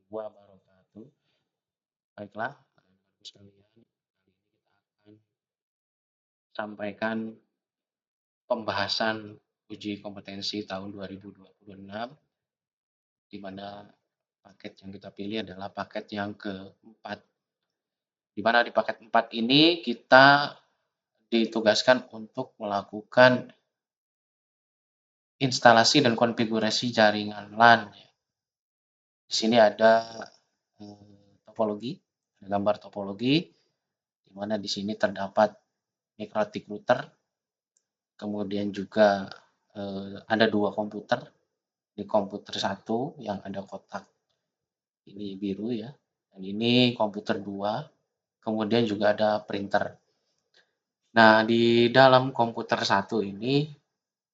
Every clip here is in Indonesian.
wabarakatuh. Baiklah, Bapak sekalian, kali ini kita akan sampaikan pembahasan uji kompetensi tahun 2026, di mana paket yang kita pilih adalah paket yang keempat. Di mana di paket 4 ini kita ditugaskan untuk melakukan instalasi dan konfigurasi jaringan LAN. Di sini ada topologi, ada gambar topologi, di mana di sini terdapat mikrotik router, kemudian juga ada dua komputer. Di komputer satu yang ada kotak ini biru ya, dan ini komputer 2, kemudian juga ada printer. Nah, di dalam komputer satu ini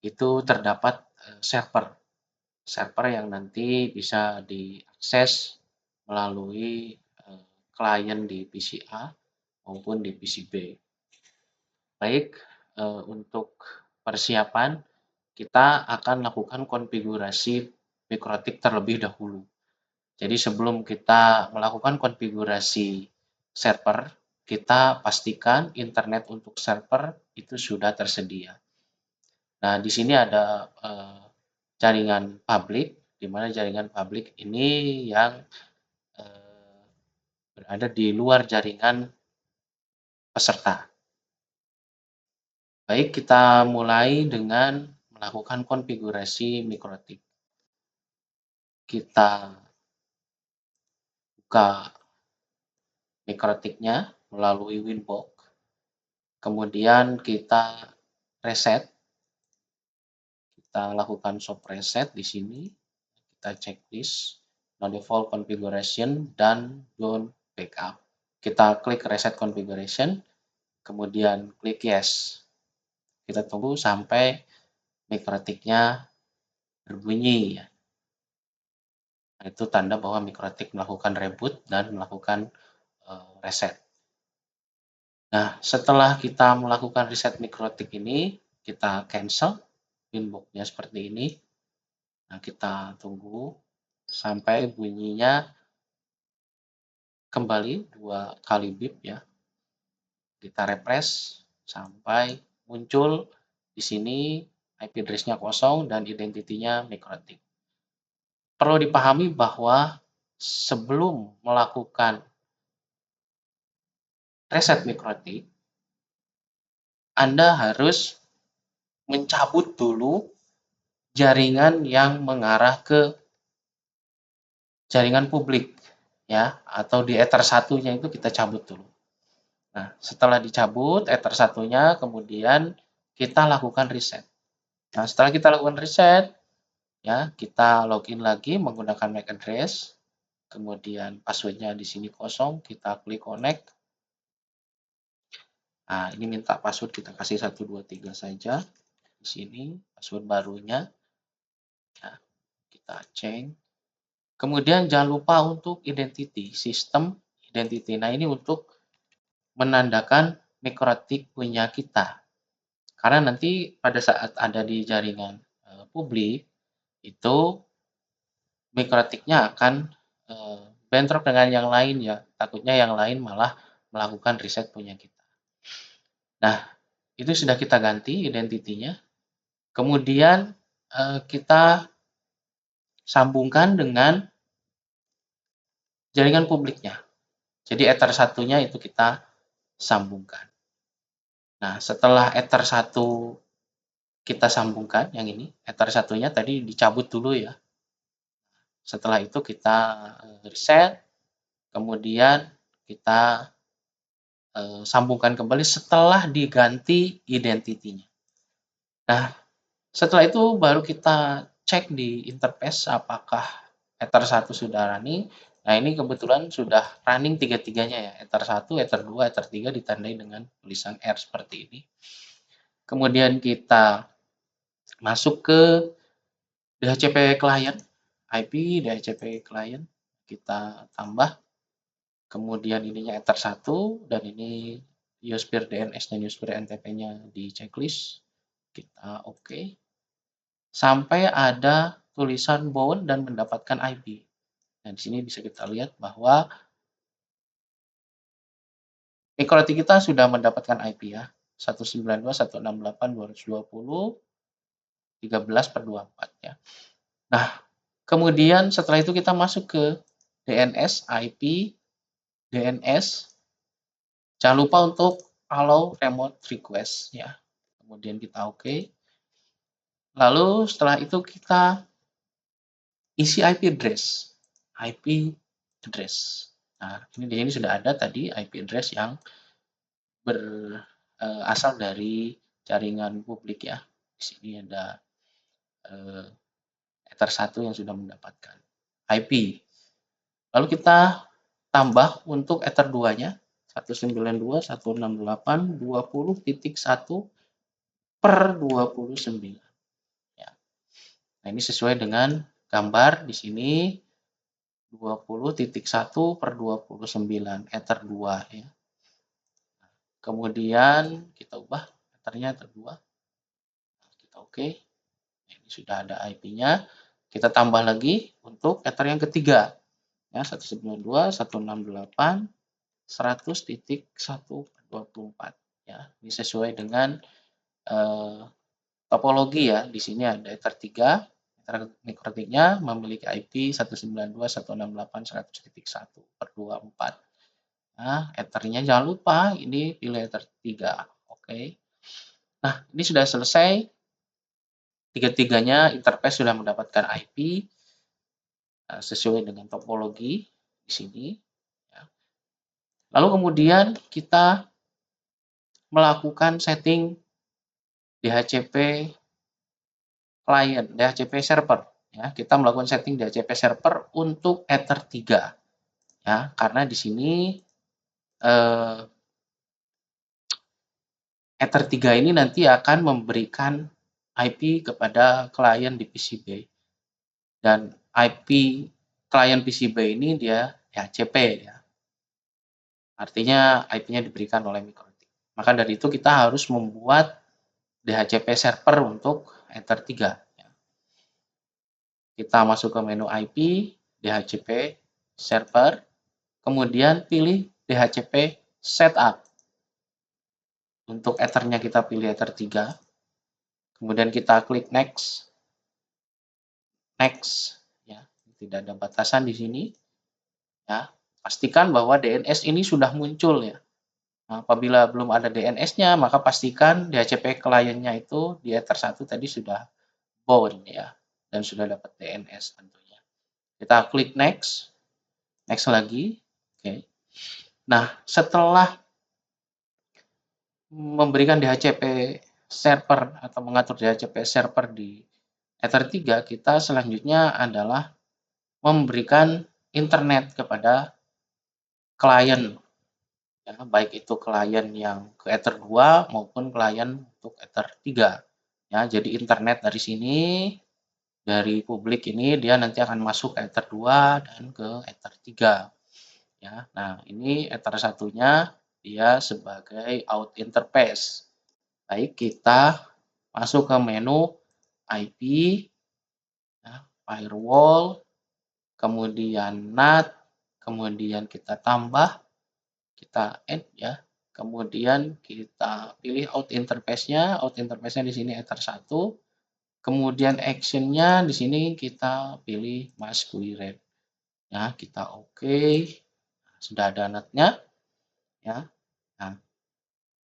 itu terdapat server. Server yang nanti bisa diakses melalui klien di PC A maupun di PC B. Baik, untuk persiapan kita akan lakukan konfigurasi mikrotik terlebih dahulu. Jadi sebelum kita melakukan konfigurasi server, kita pastikan internet untuk server itu sudah tersedia. Nah, di sini ada jaringan publik, di mana jaringan publik ini yang berada di luar jaringan peserta. Baik, kita mulai dengan melakukan konfigurasi mikrotik. Kita buka mikrotiknya melalui Winbox. Kemudian kita reset. Kita lakukan soft reset di sini. Kita checklist, no default configuration, dan don't backup. Kita klik reset configuration, kemudian klik yes. Kita tunggu sampai mikrotiknya berbunyi ya. Itu tanda bahwa mikrotik melakukan reboot dan melakukan reset. Nah, setelah kita melakukan reset mikrotik ini, kita cancel Winbox-nya seperti ini. Nah, kita tunggu sampai bunyinya kembali 2 kali beep ya. Kita refresh sampai muncul di sini IP address-nya kosong dan identitinya mikrotik. Perlu dipahami bahwa sebelum melakukan reset mikrotik, Anda harus mencabut dulu jaringan yang mengarah ke jaringan publik ya, atau di ether satunya itu kita cabut dulu. Nah, setelah dicabut ether satunya, kemudian kita lakukan reset. Nah, setelah kita lakukan reset, ya kita login lagi menggunakan MAC address, kemudian passwordnya di sini kosong, kita klik connect. Nah, ini minta password, kita kasih 123 saja. Di sini password barunya. Nah, kita change. Kemudian jangan lupa untuk identity, sistem identity. Nah, ini untuk menandakan mikrotik punya kita. Karena nanti pada saat ada di jaringan publik, itu mikrotiknya akan bentrok dengan yang lain ya. Takutnya yang lain malah melakukan reset punya kita. Nah, itu sudah kita ganti identitinya. Kemudian kita sambungkan dengan jaringan publiknya. Jadi ether satunya itu kita sambungkan. Nah, setelah ether satu kita sambungkan, yang ini, ether satunya tadi dicabut dulu ya. Setelah itu kita reset, kemudian kita sambungkan kembali setelah diganti identitinya. Nah, setelah itu baru kita cek di interface apakah ether 1 sudah running. Nah, ini kebetulan sudah running tiga-tiganya ya, ether 1, ether 2, ether 3 ditandai dengan tulisan R seperti ini. Kemudian kita masuk ke DHCP client, IP DHCP client, kita tambah. Kemudian ininya ether 1 dan ini Yosphere DNS dan Yosphere NTP-nya di checklist. Kita oke. Sampai ada tulisan bound dan mendapatkan IP. Nah, di sini bisa kita lihat bahwa MikroTik kita sudah mendapatkan IP ya, 192.168.220.13/24 ya. Nah, kemudian setelah itu kita masuk ke DNS, IP, DNS. Jangan lupa untuk allow remote request ya. Kemudian kita oke. Lalu setelah itu kita isi IP address. IP address. Nah, ini di sini sudah ada tadi IP address yang berasal dari jaringan publik ya. Di sini ada Ether 1 yang sudah mendapatkan IP. Lalu kita tambah untuk Ether 2-nya 192.168.20.1/29 ya. Nah, ini sesuai dengan gambar di sini 20.1/29 Ether 2 ya. Kemudian kita ubah Ethernya Ether 2. Kita oke. Nah, ini sudah ada IP-nya. Kita tambah lagi untuk Ether yang ketiga. Ya, 192.168.100.1/24 ya. Ini sesuai dengan topologi ya. Di sini ada Ether 3. Ether MikroTiknya memiliki IP 192.168.100.1/24. Nah, Ethernya jangan lupa ini pilih Ether 3. Oke. Nah, ini sudah selesai. Tiga-tiganya interface sudah mendapatkan IP sesuai dengan topologi di sini. Ya. Lalu kemudian kita melakukan setting DHCP client, DHCP server. Ya, kita melakukan setting DHCP server untuk Ether 3. Ya, karena di sini Ether 3 ini nanti akan memberikan IP kepada klien di PCB. Dan IP klien PCB ini dia DHCP ya. Artinya IP-nya diberikan oleh MikroTik. Maka dari itu kita harus membuat DHCP server untuk Ether 3. Kita masuk ke menu IP, DHCP server, kemudian pilih DHCP setup. Untuk Ethernya kita pilih Ether 3. Kemudian kita klik next. Next ya. Tidak ada batasan di sini. Ya, pastikan bahwa DNS ini sudah muncul ya. Nah, apabila belum ada DNS-nya, maka pastikan DHCP kliennya itu di Ether 1 tadi sudah bound ya, dan sudah dapat DNS tentunya. Kita klik next, next lagi. Oke. Nah, setelah memberikan DHCP server atau mengatur DHCP server di Ether 3, kita selanjutnya adalah memberikan internet kepada klien ya, baik itu klien yang ke Ether 2 maupun klien untuk Ether 3. Ya, jadi internet dari sini dari publik ini dia nanti akan masuk ke Ether 2 dan ke Ether 3. Ya, nah ini Ether satunya dia sebagai out interface. Baik, kita masuk ke menu IP, ya, firewall, kemudian NAT, kemudian kita tambah, kita add ya. Kemudian kita pilih out interface-nya. Out interface-nya di sini Ether 1. Kemudian action-nya di sini kita pilih mask query. Ya, kita oke. Sudah ada NAT-nya ya. Nah,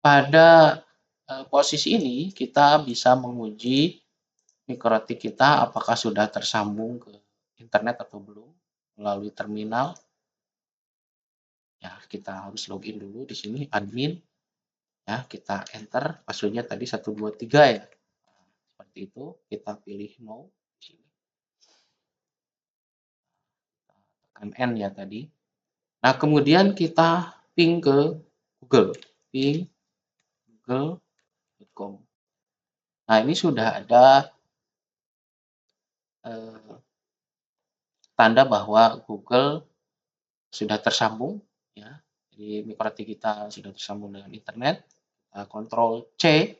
pada posisi ini kita bisa menguji MikroTik kita apakah sudah tersambung ke internet atau belum melalui terminal. Ya, kita harus login dulu di sini admin. Ya, kita enter passwordnya tadi 123 ya. Nah, seperti itu, kita pilih no di sini. Tekan N ya tadi. Nah, kemudian kita ping ke Google. Ping google.com. Nah, ini sudah ada tanda bahwa Google sudah tersambung ya. Jadi MikroTik kita sudah tersambung dengan internet. Kita Ctrl C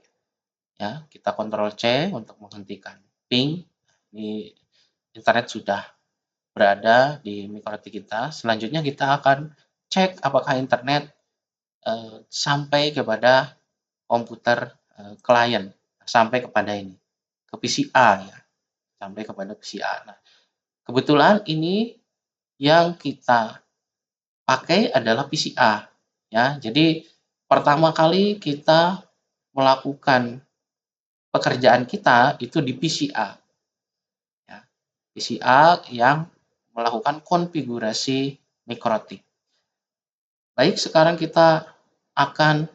ya, kita Ctrl C untuk menghentikan ping. Ini internet sudah berada di mikroti kita. Selanjutnya kita akan cek apakah internet sampai kepada komputer klien, sampai kepada ini, ke PCA ya, sampai kepada PCA. Nah, kebetulan ini yang kita pakai adalah PCA ya. Jadi pertama kali kita melakukan pekerjaan kita itu di PCA ya. PCA yang melakukan konfigurasi mikrotik. Baik, sekarang kita akan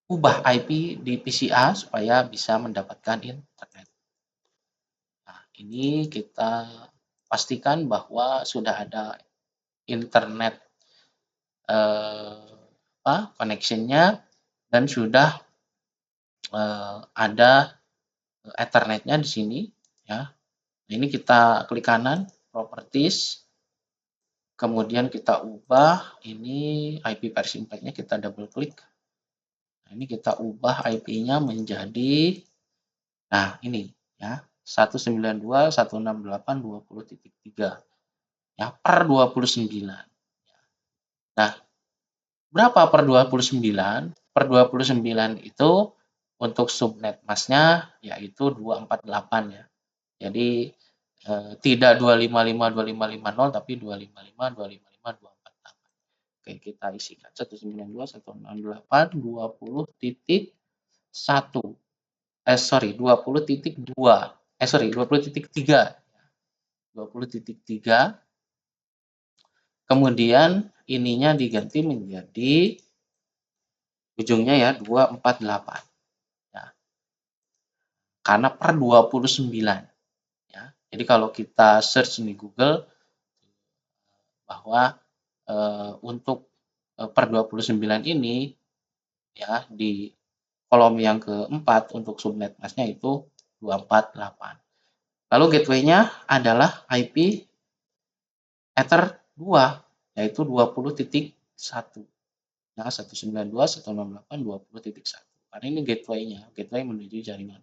ubah IP di PCA supaya bisa mendapatkan internet. Nah, ini kita pastikan bahwa sudah ada internet connection-nya dan sudah ada Ethernet-nya di sini ya. Ini kita klik kanan, properties, kemudian kita ubah ini IP versi 4-nya, kita double klik. Nah, ini kita ubah IP-nya menjadi, nah ini ya, 192.168.20.3 ya, per 29. Nah, berapa per 29? Per 29 itu untuk subnet masnya yaitu 248 ya. Jadi tidak 255.2550 tapi 255.255.248. Oke, kita isikan 192.168.20.1. 20.2. 20.3. 20.3. Kemudian ininya diganti menjadi ujungnya ya 248 ya. Karena per 29 ya. Jadi kalau kita search di Google bahwa untuk per 29 ini ya di kolom yang keempat untuk subnet masnya itu 248. Lalu gateway-nya adalah IP Ether 2 yaitu 20.1 ya, 192.168.20.1. Karena ini gateway-nya, gateway menuju jaringan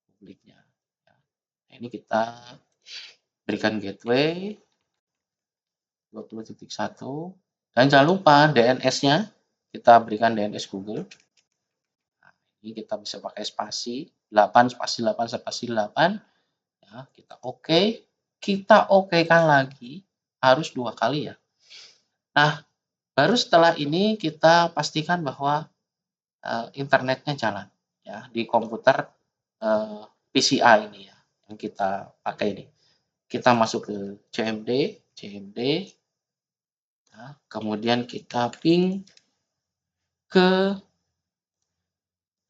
publiknya. Ya. Nah, ini kita berikan gateway 20.1 dan jangan lupa DNS-nya kita berikan DNS Google. Nah, ini kita bisa pakai spasi 8 spasi 8 spasi 8 ya, kita oke. Kita okekan lagi harus 2 kali ya. Nah, baru setelah ini kita pastikan bahwa internetnya jalan ya di komputer PCI ini ya yang kita pakai ini. Kita masuk ke CMD ya, kemudian kita ping ke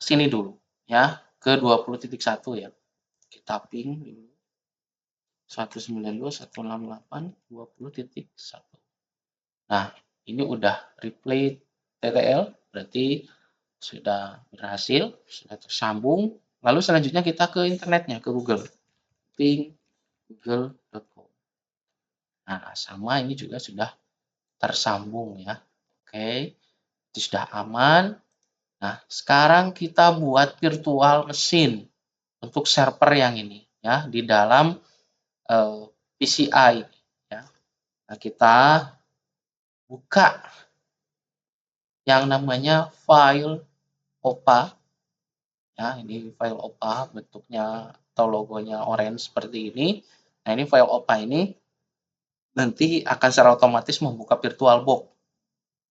sini dulu ya, ke 20.1 ya. Kita ping dulu 192.168.20.1. Nah, ini udah replay TTL, berarti sudah berhasil, sudah tersambung. Lalu selanjutnya kita ke internetnya, ke Google. Ping google.com. Nah, sama ini juga sudah tersambung ya. Oke, itu sudah aman. Nah, sekarang kita buat virtual machine untuk server yang ini ya di dalam PCI ya. Nah, kita buka yang namanya file OPA ya, ini file OPA bentuknya atau logonya orange seperti ini. Nah, ini file OPA ini nanti akan secara otomatis membuka VirtualBox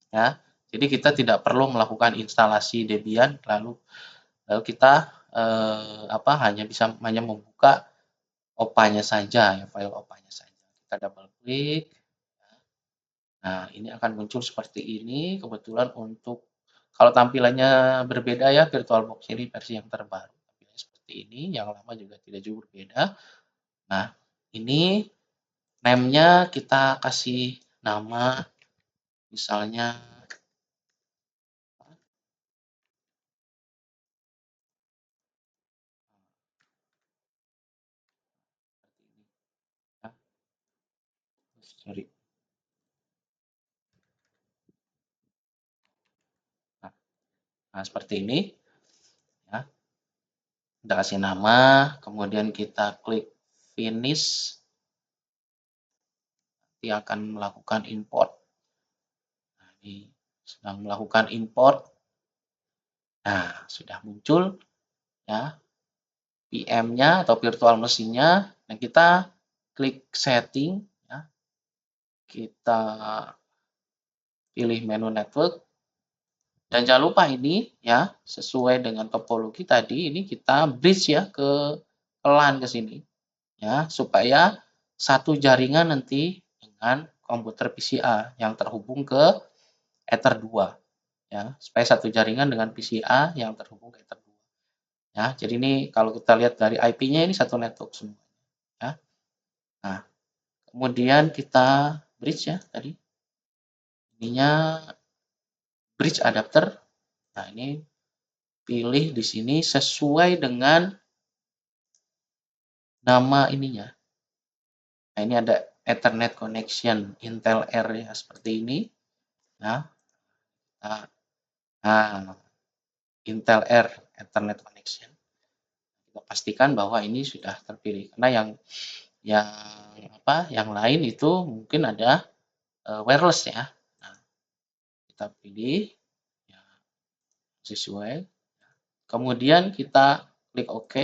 ya. Jadi kita tidak perlu melakukan instalasi Debian lalu kita hanya membuka OPA-nya saja ya, file OPA-nya saja. Kita double klik. Nah, ini akan muncul seperti ini. Kebetulan untuk kalau tampilannya berbeda ya, VirtualBox ini versi yang terbaru. Tampilannya seperti ini, yang lama juga tidak jauh berbeda. Nah, ini name-nya kita kasih nama misalnya ya, sorry. Nah, seperti ini ya. Kita kasih nama, kemudian kita klik finish. nanti akan melakukan import. Nah, ini sedang melakukan import. Nah, sudah muncul ya VM-nya atau virtual mesinnya. Nah, kita klik setting ya. Kita pilih menu network. Dan jangan lupa ini ya, sesuai dengan topologi tadi, ini kita bridge ya ke LAN ke sini ya, supaya satu jaringan nanti dengan komputer PCA yang terhubung ke Ether 2 ya, supaya satu jaringan dengan PCA yang terhubung ke Ether 2 ya. Jadi ini kalau kita lihat dari IP-nya ini satu network semua ya. Nah, kemudian kita bridge ya tadi. Ininya bridge adapter. Nah, ini pilih di sini sesuai dengan nama ininya. Nah, ini ada Ethernet connection Intel R ya, seperti ini. Ya. Nah, Intel R Ethernet connection. Kita pastikan bahwa ini sudah terpilih. Karena yang lain itu mungkin ada wireless ya. Nah, kita pilih ya, sesuai. Kemudian kita klik OK.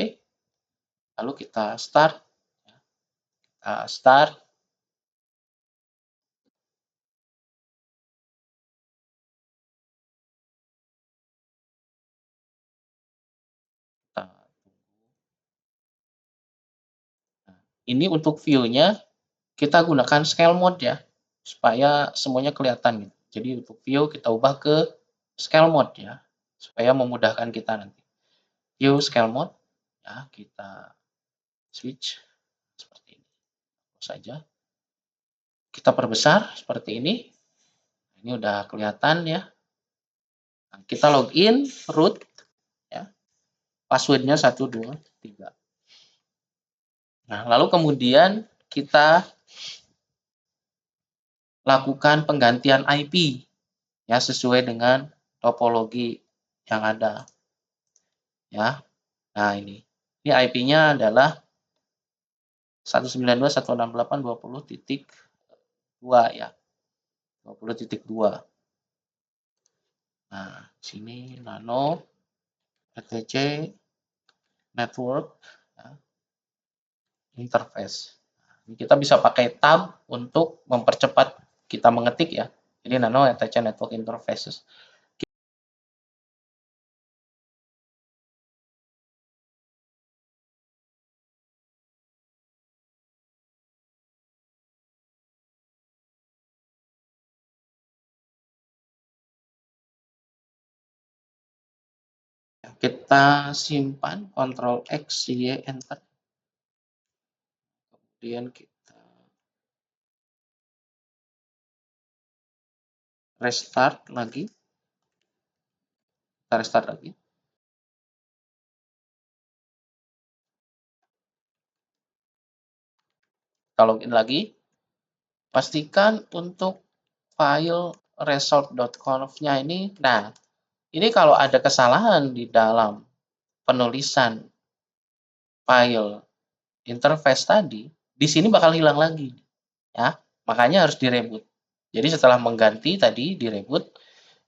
Lalu kita start. Start. Ini untuk view-nya kita gunakan scale mode ya, supaya semuanya kelihatan gitu. Jadi untuk view kita ubah ke scale mode ya, supaya memudahkan kita nanti. View scale mode ya, kita switch seperti ini saja. Kita perbesar seperti ini. Ini udah kelihatan ya. Nah, kita login root ya. Passwordnya 123. Nah, lalu kemudian kita lakukan penggantian IP ya sesuai dengan topologi yang ada ya. Nah, ini IP-nya adalah 192.168.20.2 ya. 20.2. Nah, sini nano RTC network ya, interface. Nah, kita bisa pakai tab untuk mempercepat kita mengetik ya. Jadi nano RTC network interfaces. Kita simpan, Ctrl X, Y, Enter. Kemudian kita restart lagi. Kita restart lagi. Kita login lagi. Pastikan untuk file result.conf-nya ini, nah, ini kalau ada kesalahan di dalam penulisan file interface tadi, di sini bakal hilang lagi ya. Makanya harus direboot. Jadi setelah mengganti tadi direboot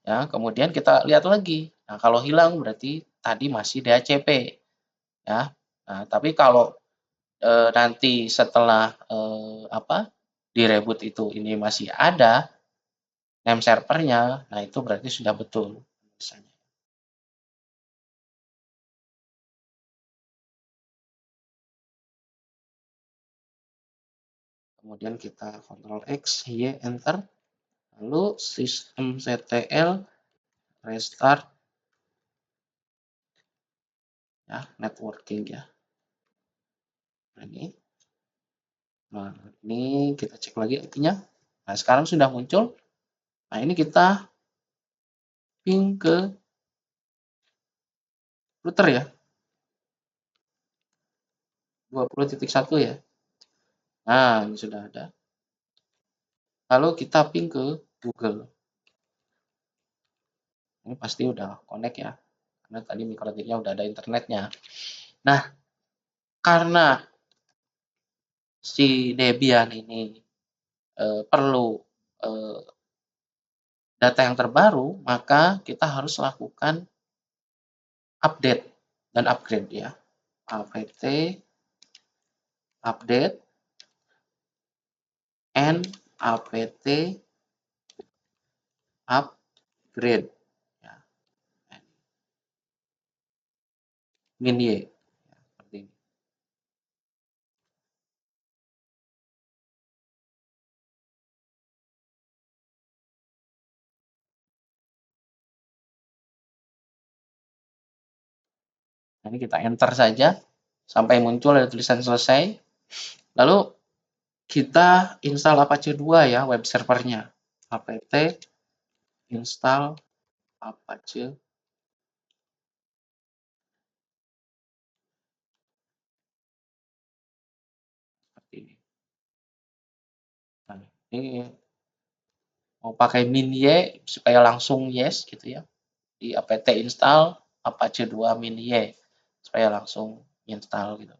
ya, kemudian kita lihat lagi. Nah, kalau hilang berarti tadi masih DHCP ya. Nah, tapi kalau nanti setelah direboot itu ini masih ada name servernya, nah itu berarti sudah betul. Kemudian kita Ctrl X, Y, Enter. Lalu systemctl restart ya, networking ya. Nah, ini kita cek lagi IP-nya. Nah, sekarang sudah muncul. Nah, ini kita ping ke router ya. 20.1 ya. Nah, ini sudah ada. Lalu kita ping ke Google. Ini pasti udah connect ya. Karena tadi mikrotiknya udah ada internetnya. Nah, karena si Debian ini perlu data yang terbaru, maka kita harus lakukan update dan upgrade ya. apt update and apt upgrade ya. Min y ya, seperti ini. Nah, ini kita enter saja sampai muncul ada tulisan selesai. Lalu kita install Apache 2 ya, web servernya. apt install Apache seperti ini. Nah, ini mau pakai min y supaya langsung yes gitu ya. Di apt install Apache 2 min y supaya langsung install gitu.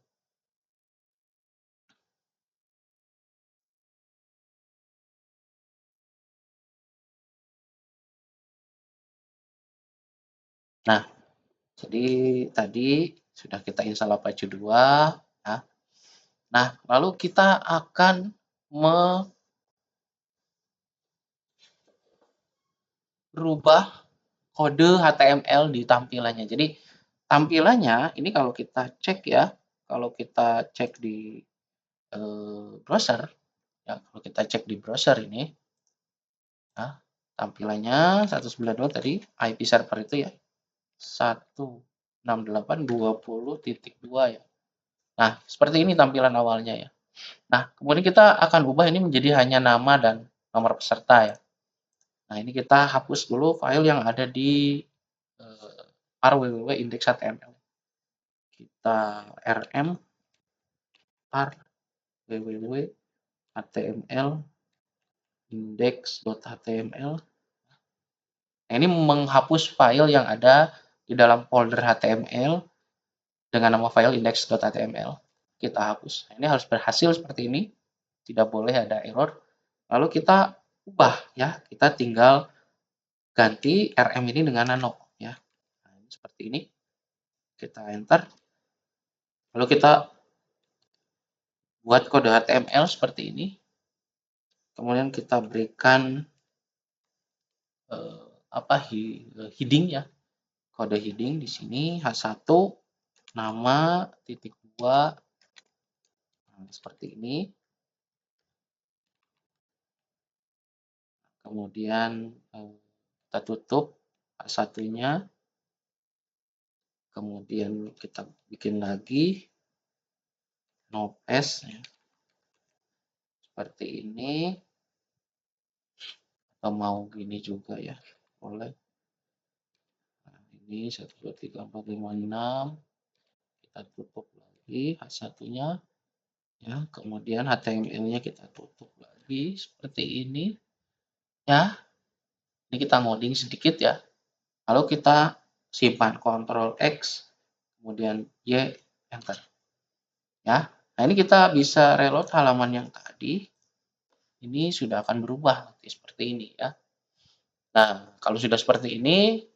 Nah, jadi tadi sudah kita install Apache 2 ya. Nah, lalu kita akan merubah kode HTML di tampilannya. Jadi tampilannya ini kalau kita cek ya, kalau kita cek di browser ya, kalau kita cek di browser ini ya, tampilannya 192 tadi IP server itu ya 168.20.2 ya. Nah, seperti ini tampilan awalnya ya. Nah, kemudian kita akan ubah ini menjadi hanya nama dan nomor peserta ya. Nah, ini kita hapus dulu file yang ada di r www.index.html. Kita rm r www.html index.html. Nah, ini menghapus file yang ada di dalam folder HTML dengan nama file index.html. Kita hapus. Nah, ini harus berhasil seperti ini. Tidak boleh ada error. Lalu kita ubah ya. Kita tinggal ganti rm ini dengan nano ya. Nah, ini seperti ini. Kita enter. Lalu kita buat kode HTML seperti ini. Kemudian kita berikan heading ya. Kode heading di sini H1 nama titik 2 seperti ini. Kemudian kita tutup H1-nya. Kemudian kita bikin lagi no paste ya. Seperti ini. Atau mau gini juga ya. Boleh. Nah, ini 1 2 3 4 5 6. Kita tutup lagi H1-nya. Ya, kemudian HTML-nya kita tutup lagi seperti ini. Ya. Ini kita ngoding sedikit ya. Lalu kita simpan Ctrl X, kemudian Y, enter. Ya. Nah, ini kita bisa reload halaman yang tadi. Ini sudah akan berubah nanti seperti ini ya. Nah, kalau sudah seperti ini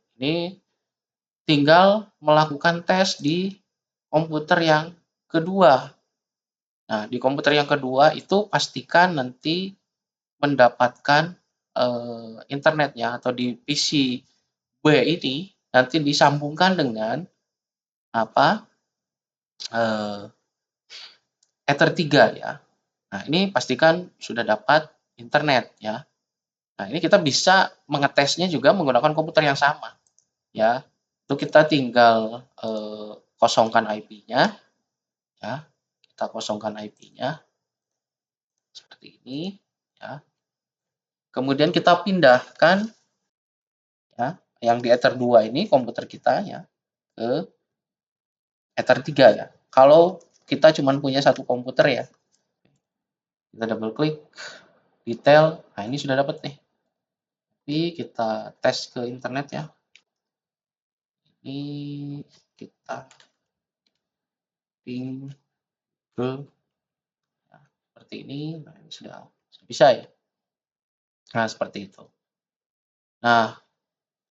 tinggal melakukan tes di komputer yang kedua. Nah, di komputer yang kedua itu pastikan nanti mendapatkan internetnya atau di PC B ini nanti disambungkan dengan Ether 3 ya. Nah, ini pastikan sudah dapat internet ya. Nah, ini kita bisa mengetesnya juga menggunakan komputer yang sama ya. Itu kita tinggal kosongkan IP-nya ya. Kita kosongkan IP-nya seperti ini ya. Kemudian kita pindahkan ya yang di Ether 2 ini komputer kita ya ke Ether 3 ya. Kalau kita cuma punya satu komputer ya. Kita double klik detail. Nah, ini sudah dapat nih. Tapi kita tes ke internet ya. Ini kita ping ke ya, seperti ini. Nah, ini sudah bisa ya. Nah, seperti itu. Nah,